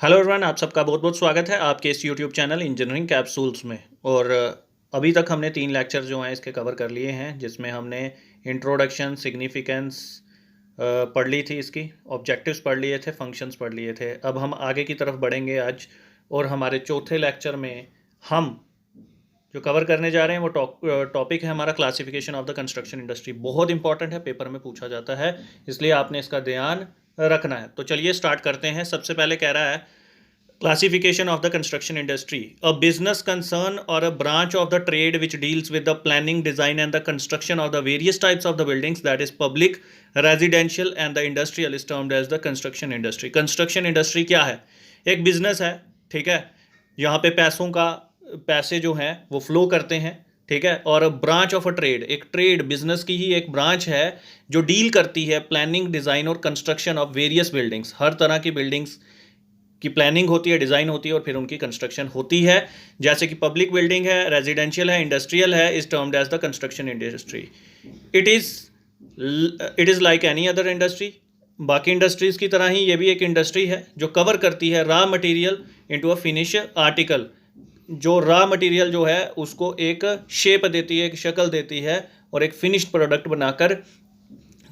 Hello everyone, आप सबका बहुत बहुत स्वागत है आपके इस यूट्यूब चैनल इंजीनियरिंग कैप्सूल्स में। और अभी तक हमने 3 लेक्चर जो हैं इसके कवर कर लिए हैं, जिसमें हमने इंट्रोडक्शन, सिग्निफिकेंस पढ़ ली थी, इसकी ऑब्जेक्टिव्स पढ़ लिए थे, फंक्शंस पढ़ लिए थे। अब हम आगे की तरफ बढ़ेंगे आज, और हमारे चौथे लेक्चर में हम जो कवर करने जा रहे हैं वो टॉपिक है हमारा classification of the construction industry. बहुत इंपॉर्टेंट है, पेपर में पूछा जाता है, इसलिए आपने इसका ध्यान रखना है। तो चलिए स्टार्ट करते हैं। सबसे पहले कह रहा है classification of the construction industry, a business concern or a branch of the trade which deals with the planning, design and the construction of the various types of the buildings, that is public, residential and the industrial, is termed as the construction industry. Construction industry क्या है? एक business है, ठीक है, यहाँ पे पैसे जो हैं वो फ्लो करते हैं, ठीक है। और ब्रांच ऑफ अ ट्रेड, एक ट्रेड बिजनेस की ही एक ब्रांच है जो डील करती है प्लानिंग, डिज़ाइन और कंस्ट्रक्शन ऑफ वेरियस बिल्डिंग्स। हर तरह की बिल्डिंग्स की प्लानिंग होती है, डिज़ाइन होती है और फिर उनकी कंस्ट्रक्शन होती है। जैसे कि पब्लिक बिल्डिंग है, रेजिडेंशियल है, इंडस्ट्रियल है, is termed as the construction industry. It is like any other industry. बाकी इंडस्ट्रीज़ की तरह ही ये भी एक इंडस्ट्री है जो कवर करती है raw material into a finish article. जो रॉ मटेरियल जो है उसको एक शेप देती है, एक शक्ल देती है और एक फिनिश्ड प्रोडक्ट बनाकर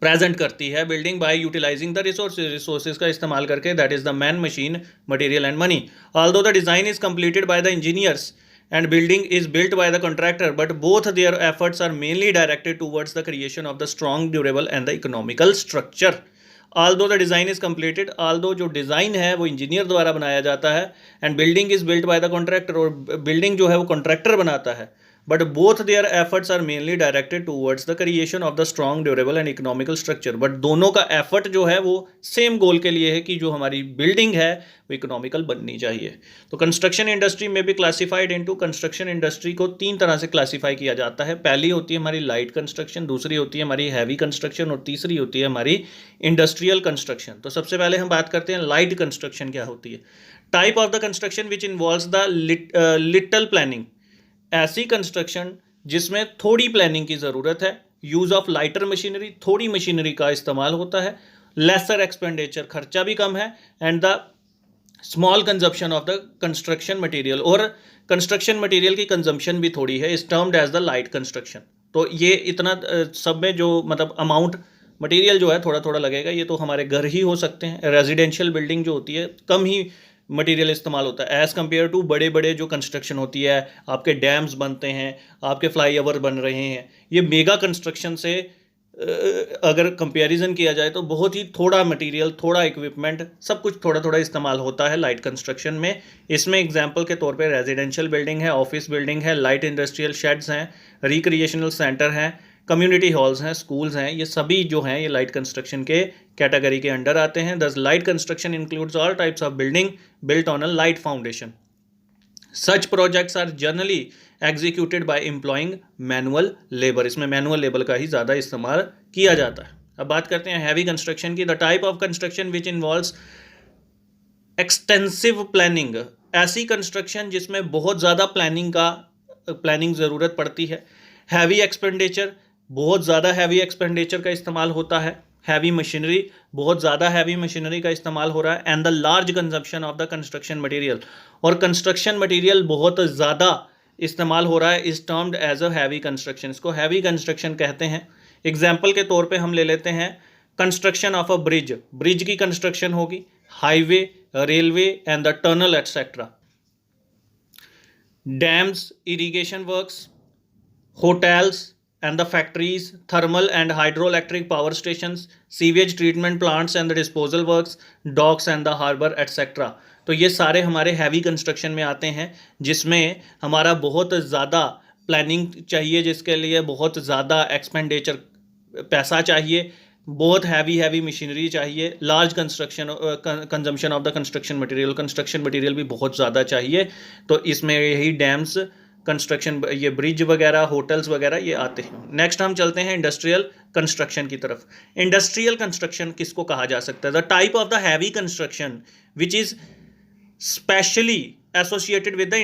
प्रेजेंट करती है building by utilising the resources का इस्तेमाल करके, that is the man, machine, material and money. Although the design is completed by the engineers and building is built by the contractor, but both their efforts are mainly directed towards the creation of the strong, durable and the economical structure. Although the design is completed, although जो design है वो engineer द्वारा बनाया जाता है, and building is built by the contractor, और building जो है वो कॉन्ट्रैक्टर बनाता है, but both their efforts are mainly directed towards the creation of the strong, durable and economical structure. But दोनों का एफर्ट जो है वो सेम गोल के लिए है कि जो हमारी बिल्डिंग है वो इकोनॉमिकल बननी चाहिए। तो कंस्ट्रक्शन इंडस्ट्री में भी क्लासिफाइड इनटू, कंस्ट्रक्शन इंडस्ट्री को 3 तरह से क्लासीफाई किया जाता है। पहली होती है हमारी लाइट कंस्ट्रक्शन, दूसरी होती है हमारी हैवी कंस्ट्रक्शन और तीसरी होती है हमारी इंडस्ट्रियल कंस्ट्रक्शन। तो सबसे पहले हम बात करते हैं लाइट कंस्ट्रक्शन क्या होती है। Type of the construction which involves the little planning, ऐसी कंस्ट्रक्शन जिसमें थोड़ी प्लानिंग की ज़रूरत है। यूज़ ऑफ लाइटर मशीनरी, थोड़ी मशीनरी का इस्तेमाल होता है। लेसर एक्सपेंडिचर, खर्चा भी कम है। And the small consumption of the construction material, और कंस्ट्रक्शन मटेरियल की कंजम्पशन भी थोड़ी है, is termed as the light construction. तो ये इतना सब में जो मतलब अमाउंट मटेरियल जो है थोड़ा थोड़ा लगेगा, ये तो हमारे घर ही हो सकते हैं। रेजिडेंशियल बिल्डिंग जो होती है कम ही मटेरियल इस्तेमाल होता है एज़ कम्पेयर टू बड़े बड़े जो कंस्ट्रक्शन होती है, आपके डैम्स बनते हैं, आपके फ्लाईओवर बन रहे हैं। ये मेगा कंस्ट्रक्शन से अगर कंपैरिजन किया जाए तो बहुत ही थोड़ा मटेरियल, थोड़ा इक्विपमेंट, सब कुछ थोड़ा थोड़ा इस्तेमाल होता है लाइट कंस्ट्रक्शन में। इसमें एग्जांपल के तौर पे रेजिडेंशियल बिल्डिंग है, ऑफिस बिल्डिंग है, लाइट इंडस्ट्रियल शेड्स हैं, रिक्रिएशनल सेंटर हैं, कम्युनिटी हॉल्स हैं, स्कूल्स हैं, ये सभी जो हैं ये लाइट कंस्ट्रक्शन के कैटेगरी के अंडर आते हैं। This light construction includes all types of building built on a light foundation. Such projects are generally executed by employing manual labour, इसमें मैनुअल लेबर का ही ज़्यादा इस्तेमाल किया जाता है। अब बात करते हैं हैवी कंस्ट्रक्शन की। The type of construction which involves extensive planning, ऐसी कंस्ट्रक्शन जिसमें बहुत ज़्यादा प्लानिंग ज़रूरत पड़ती है। हैवी एक्सपेंडिचर, बहुत ज़्यादा हैवी एक्सपेंडिचर का इस्तेमाल होता है। हैवी मशीनरी, बहुत ज़्यादा हैवी मशीनरी का इस्तेमाल हो रहा है। And the large consumption of the construction material, और कंस्ट्रक्शन मटेरियल बहुत ज़्यादा इस्तेमाल हो रहा है, is termed as a heavy construction. इसको हैवी कंस्ट्रक्शन कहते हैं। एग्जाम्पल के तौर पे हम ले लेते हैं construction of a bridge, bridge की कंस्ट्रक्शन होगी, highway, railway and the tunnel etcetera. Dams, irrigation works, hotels and the factories, thermal and hydroelectric power stations, sewage treatment plants and the disposal works, docks and the harbor etc. तो ये सारे हमारे heavy construction में आते हैं, जिसमें हमारा बहुत ज़्यादा प्लानिंग चाहिए, जिसके लिए बहुत ज़्यादा एक्सपेंडिचर पैसा चाहिए, बहुत हैवी मशीनरी चाहिए, large consumption of the construction material भी बहुत ज़्यादा चाहिए। तो इसमें यही डैम्स, कंस्ट्रक्शन, ये ब्रिज वगैरह, होटल्स वगैरह ये आते हैं। नेक्स्ट हम चलते हैं इंडस्ट्रियल कंस्ट्रक्शन की तरफ। इंडस्ट्रियल कंस्ट्रक्शन किसको कहा जा सकता है? The type of the heavy construction which is specially associated with the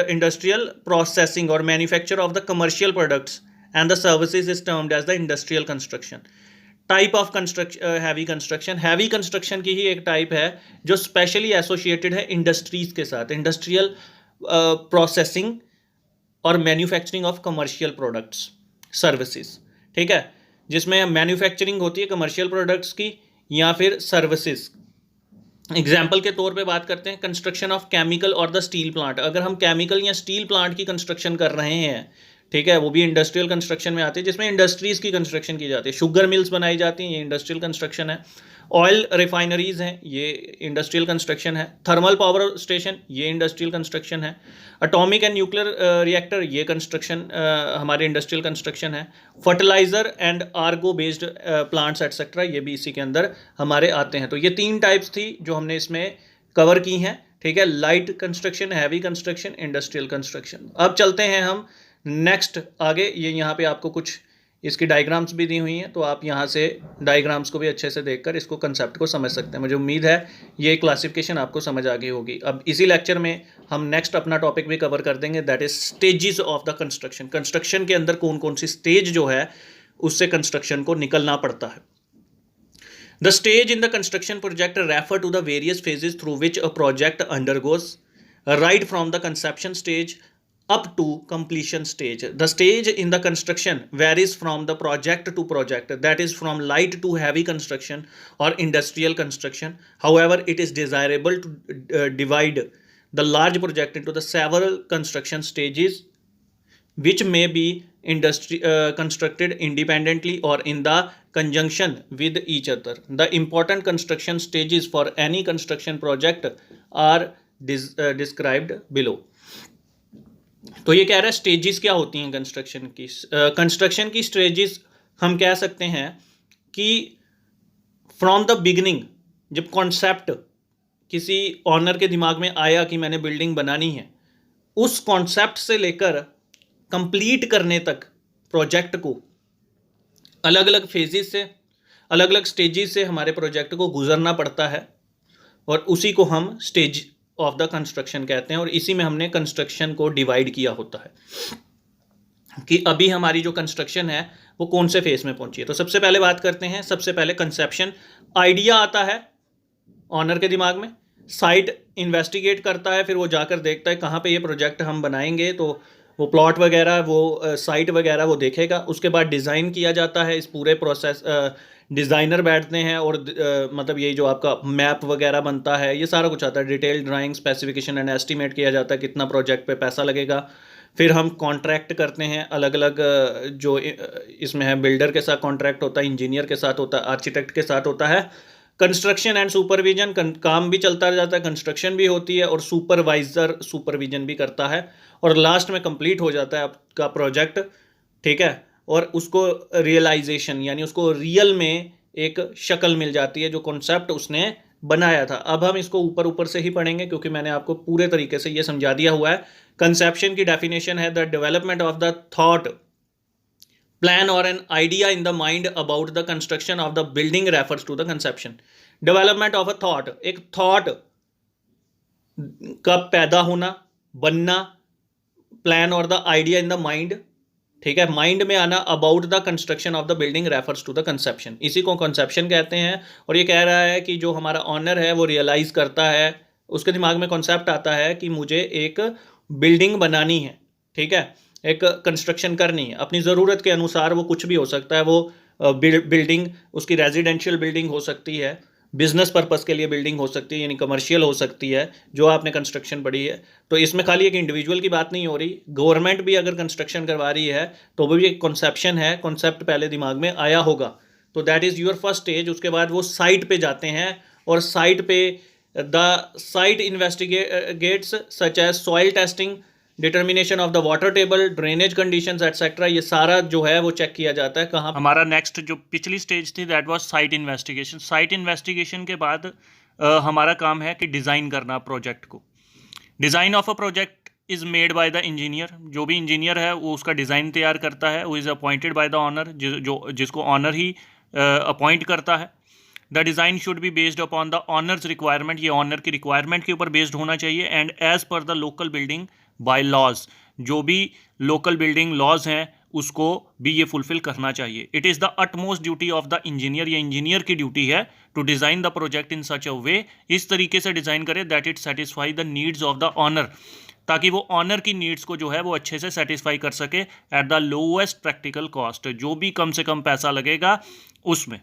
industrial processing और manufacture of the commercial products and the services is termed as the industrial construction. Type of construction, heavy construction की ही एक type है जो specially associated है industries के साथ, industrial processing और manufacturing of commercial products services, ठीक है, जिसमें मैन्युफैक्चरिंग होती है कमर्शियल प्रोडक्ट्स की या फिर सर्विसेज। एग्जाम्पल के तौर पे बात करते हैं कंस्ट्रक्शन ऑफ केमिकल और द स्टील प्लांट। अगर हम केमिकल या स्टील प्लांट की कंस्ट्रक्शन कर रहे हैं, ठीक है, वो भी इंडस्ट्रियल कंस्ट्रक्शन में आती है, जिसमें इंडस्ट्रीज़ की कंस्ट्रक्शन की जाती है, शुगर मिल्स बनाई जाती हैं, ये इंडस्ट्रियल कंस्ट्रक्शन है, ऑयल रिफाइनरीज हैं, ये इंडस्ट्रियल कंस्ट्रक्शन है, थर्मल पावर स्टेशन, ये इंडस्ट्रियल कंस्ट्रक्शन है, एटॉमिक एंड न्यूक्लियर रिएक्टर, ये कंस्ट्रक्शन हमारे इंडस्ट्रियल कंस्ट्रक्शन है, फर्टिलाइजर एंड आर्गो बेस्ड प्लांट्स एटसेट्रा, ये भी इसी के अंदर हमारे आते हैं। तो ये 3 टाइप्स थी जो हमने इसमें कवर की हैं, ठीक है, light construction, heavy construction, industrial construction. अब चलते हैं हम नेक्स्ट आगे। ये यहाँ पे आपको कुछ इसकी डायग्राम्स भी दी हुई हैं, तो आप यहाँ से डायग्राम्स को भी अच्छे से देखकर इसको कंसेप्ट को समझ सकते हैं। मुझे उम्मीद है ये क्लासिफिकेशन आपको समझ आ गई होगी। अब इसी लेक्चर में हम नेक्स्ट अपना टॉपिक भी कवर कर देंगे, that is stages of the construction. Construction के अंदर कौन कौन सी स्टेज जो है उससे कंस्ट्रक्शन को निकलना पड़ता है। The stage in the construction project refer to the various phases through which a project undergoes, right from the conception stage up to completion stage. The stage in the construction varies from the project to project, that is from light to heavy construction or industrial construction. However, it is desirable to divide the large project into the several construction stages which may be constructed independently or in the conjunction with each other. The important construction stages for any construction project are described below. तो ये कह रहा है stages क्या होती हैं construction की। Construction की स्टेजेस हम कह सकते हैं कि फ्रॉम द बिगिनिंग, जब कॉन्सेप्ट किसी ऑनर के दिमाग में आया कि मैंने बिल्डिंग बनानी है, उस कॉन्सेप्ट से लेकर कंप्लीट करने तक प्रोजेक्ट को अलग अलग फेजेस से, अलग अलग स्टेजेस से हमारे प्रोजेक्ट को गुजरना पड़ता है, और उसी को हम स्टेज ऑफ द कंस्ट्रक्शन कहते हैं। और इसी में हमने कंस्ट्रक्शन को डिवाइड किया होता है कि अभी हमारी जो कंस्ट्रक्शन है वो कौन से फेज में पहुंची है। तो सबसे पहले बात करते हैं, सबसे पहले कंसेप्शन, आइडिया आता है ऑनर के दिमाग में, साइट इन्वेस्टिगेट करता है, फिर वो जाकर देखता है कहाँ पे ये प्रोजेक्ट हम बनाएंगे, तो वो प्लॉट वगैरह, वो साइट वगैरह वो देखेगा। उसके बाद डिज़ाइन किया जाता है, इस पूरे प्रोसेस डिज़ाइनर बैठते हैं और मतलब ये जो आपका मैप वगैरह बनता है, ये सारा कुछ आता है, detail drawing, specification and estimate किया जाता है कितना प्रोजेक्ट पे पैसा लगेगा। फिर हम कॉन्ट्रैक्ट करते हैं, अलग अलग जो इसमें है, बिल्डर के साथ कॉन्ट्रैक्ट होता है, इंजीनियर के साथ होता है, आर्किटेक्ट के साथ होता है। कंस्ट्रक्शन एंड सुपरविजन, काम भी चलता जाता है, कंस्ट्रक्शन भी होती है और सुपरवाइज़र सुपरविजन भी करता है, और लास्ट में कंप्लीट हो जाता है आपका प्रोजेक्ट, ठीक है, और उसको रियलाइजेशन यानी उसको रियल में एक शक्ल मिल जाती है जो कॉन्सेप्ट उसने बनाया था। अब हम इसको ऊपर ऊपर से ही पढ़ेंगे क्योंकि मैंने आपको पूरे तरीके से ये समझा दिया हुआ है। कंसेप्शन की डेफिनेशन है the development of the thought, plan और an idea in the mind about the construction of the building refers to the conception. Development of a thought, एक थॉट का पैदा होना, बनना, प्लान और the idea in the mind, ठीक है, mind में आना, about the construction of the building refers to the conception, इसी को कंसेप्शन कहते हैं। और ये कह रहा है कि जो हमारा ऑनर है वो रियलाइज़ करता है, उसके दिमाग में कॉन्सेप्ट आता है कि मुझे एक बिल्डिंग बनानी है, ठीक है, एक कंस्ट्रक्शन करनी है अपनी ज़रूरत के अनुसार। वो कुछ भी हो सकता है, वो बिल्डिंग उसकी रेजिडेंशियल बिल्डिंग हो सकती है, बिजनेस पर्पस के लिए बिल्डिंग हो सकती है, यानी कमर्शियल हो सकती है जो आपने कंस्ट्रक्शन पढ़ी है। तो इसमें खाली एक इंडिविजुअल की बात नहीं हो रही, गवर्नमेंट भी अगर कंस्ट्रक्शन करवा रही है तो वो भी एक कॉन्सेप्शन है, कॉन्सेप्ट पहले दिमाग में आया होगा, तो that is your first stage. उसके बाद वो साइट पे जाते हैं और साइट पे the site investigates such as soil testing, determination of the water table, drainage conditions etcetera, ये सारा जो है वो चेक किया जाता है। कहाँ हमारा नेक्स्ट जो पिछली स्टेज थी that was site investigation. Site investigation के बाद हमारा काम है कि डिज़ाइन करना प्रोजेक्ट को। Design of a project is made by the engineer, जो भी इंजीनियर है वो उसका डिज़ाइन तैयार करता है, वो is appointed by the owner, जिसको ऑनर ही अपॉइंट करता है। The design should be based upon the owner's requirement, ये ऑनर की रिक्वायरमेंट के ऊपर बेस्ड होना चाहिए, and as per the local building bylaws, जो भी लोकल बिल्डिंग लॉज हैं उसको भी ये फुलफिल करना चाहिए। It is the utmost duty of the engineer, ये इंजीनियर की ड्यूटी है to design the project in such a way, इस तरीके से डिज़ाइन करे that it satisfy the needs of the owner, ताकि वो ऑनर की नीड्स को जो है वो अच्छे से सेटिस्फाई कर सके at the lowest practical cost, जो भी कम से कम पैसा लगेगा उसमें।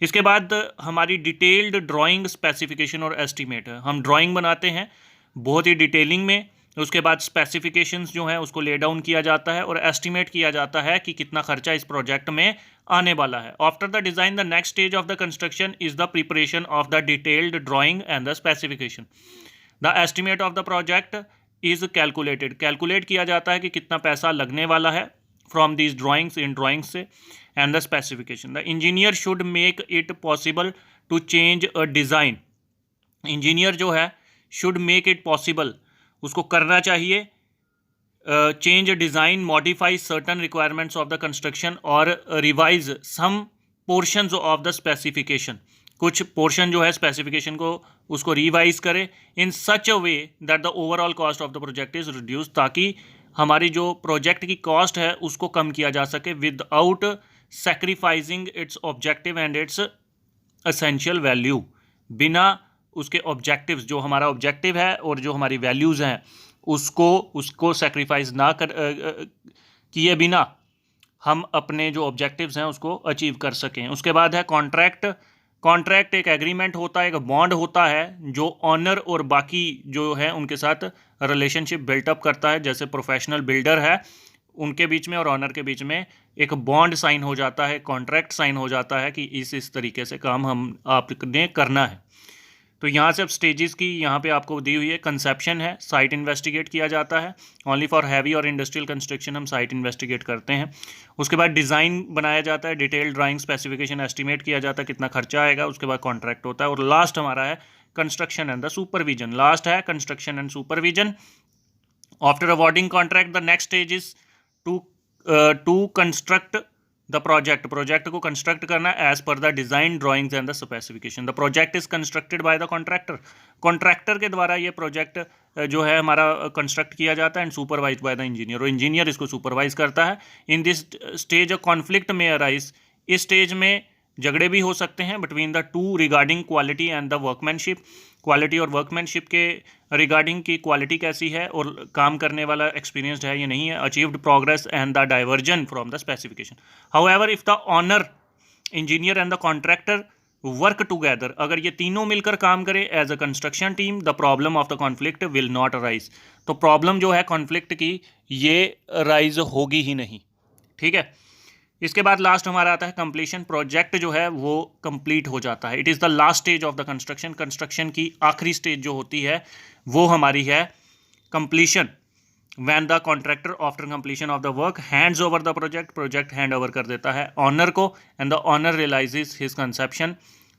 इसके बाद हमारी डिटेल्ड ड्राइंग, स्पेसिफिकेशन और एस्टीमेट है। हम ड्राइंग बनाते हैं बहुत ही डिटेलिंग में, उसके बाद स्पेसिफिकेशंस जो है उसको ले डाउन किया जाता है और एस्टीमेट किया जाता है कि कितना खर्चा इस प्रोजेक्ट में आने वाला है। After the design the next stage of the construction is the preparation of the detailed drawing and the specification. The estimate of the project is calculated, calculate किया जाता है कि कितना पैसा लगने वाला है फ्रॉम दीज ड्राइंग्स, इन ड्राइंग्स से, and the specification. The engineer should make it possible to change a design, engineer जो है शुड मेक इट पॉसिबल, उसको करना चाहिए change design, modify certain requirements of the construction और revise some portions of the specification, कुछ portion जो है specification को उसको रिवाइज करे in such a way that the overall cost of the project is reduce, ताकि हमारी जो प्रोजेक्ट की कॉस्ट है उसको कम किया जा सके without sacrificing it's objective and it's essential value, बिना उसके ऑब्जेक्टिव्स, जो हमारा ऑब्जेक्टिव है और जो हमारी वैल्यूज़ हैं उसको सेक्रीफाइस ना कर किए बिना हम अपने जो ऑब्जेक्टिव्स हैं उसको अचीव कर सकें। उसके बाद है कॉन्ट्रैक्ट। कॉन्ट्रैक्ट एक एग्रीमेंट होता है, एक बॉन्ड होता है जो ऑनर और बाकी जो है उनके साथ रिलेशनशिप बिल्टअप करता है, जैसे प्रोफेशनल बिल्डर है उनके बीच में और ऑनर के बीच में एक बॉन्ड साइन हो जाता है, कॉन्ट्रैक्ट साइन हो जाता है कि इस तरीके से काम आपने करना है। तो यहाँ से अब स्टेजेस की यहाँ पे आपको दी हुई है। कंसेप्शन है, साइट इन्वेस्टिगेट किया जाता है, ओनली फॉर हैवी और इंडस्ट्रियल कंस्ट्रक्शन हम साइट इन्वेस्टिगेट करते हैं। उसके बाद डिज़ाइन बनाया जाता है, डिटेल ड्राइंग, स्पेसिफिकेशन एस्टिमेट किया जाता है कितना खर्चा आएगा, उसके बाद कॉन्ट्रैक्ट होता है और लास्ट हमारा है construction and the supervision. Last है construction and supervision. After awarding contract the next stage is to construct the project को कंस्ट्रक्ट करना as per the design drawings and the specification. The project is constructed by the contractor के द्वारा ये project जो है हमारा construct किया जाता है and supervise by the engineer, और इंजीनियर इसको सुपरवाइज करता है। In this stage a conflict में अराइज, इस स्टेज में झगड़े भी हो सकते हैं between the two regarding quality and the workmanship, quality और वर्कमैनशिप के रिगार्डिंग की क्वालिटी कैसी है और काम करने वाला एक्सपीरियंस्ड है या नहीं है, achieved progress and the diversion from the specification. However if the owner, engineer and the contractor work together, अगर ये तीनों मिलकर काम करें as a construction team, the problem of the conflict will not arise. तो प्रॉब्लम जो है conflict की ये अराइज होगी ही नहीं, ठीक है। इसके बाद लास्ट हमारा आता है कंप्लीशन। प्रोजेक्ट जो है वो कंप्लीट हो जाता है, it is the last stage of the construction. Construction की आखिरी स्टेज जो होती है वो हमारी है completion. When the contractor after completion of the work hands over the project hand over कर देता है ऑनर को, and the owner realises his conception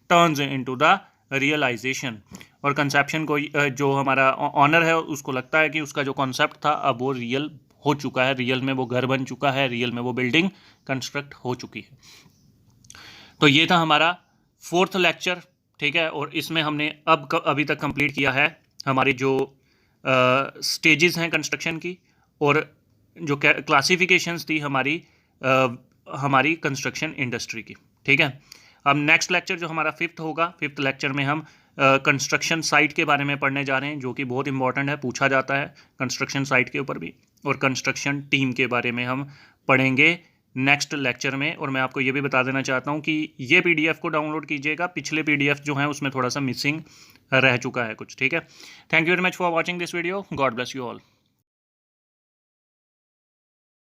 turns into the realisation. और कंसेप्शन को जो हमारा ऑनर है उसको लगता है कि उसका जो कॉन्सेप्ट था अब वो रियल हो चुका है, रियल में वो घर बन चुका है, रियल में वो बिल्डिंग कंस्ट्रक्ट हो चुकी है। तो ये था हमारा 4th लेक्चर, ठीक है। और इसमें हमने अभी तक कंप्लीट किया है हमारी जो स्टेजेस हैं कंस्ट्रक्शन की और जो क्लासिफिकेशंस थी हमारी कंस्ट्रक्शन इंडस्ट्री की, ठीक है। अब नेक्स्ट लेक्चर जो हमारा 5th होगा, 5th लेक्चर में हम कंस्ट्रक्शन साइट के बारे में पढ़ने जा रहे हैं, जो कि बहुत इंपॉर्टेंट है, पूछा जाता है कंस्ट्रक्शन साइट के ऊपर भी। और कंस्ट्रक्शन टीम के बारे में हम पढ़ेंगे नेक्स्ट लेक्चर में। और मैं आपको ये भी बता देना चाहता हूँ कि ये पीडीएफ को डाउनलोड कीजिएगा, पिछले पीडीएफ जो हैं उसमें थोड़ा सा मिसिंग रह चुका है कुछ, ठीक है। Thank you very much for watching this video, God bless you all.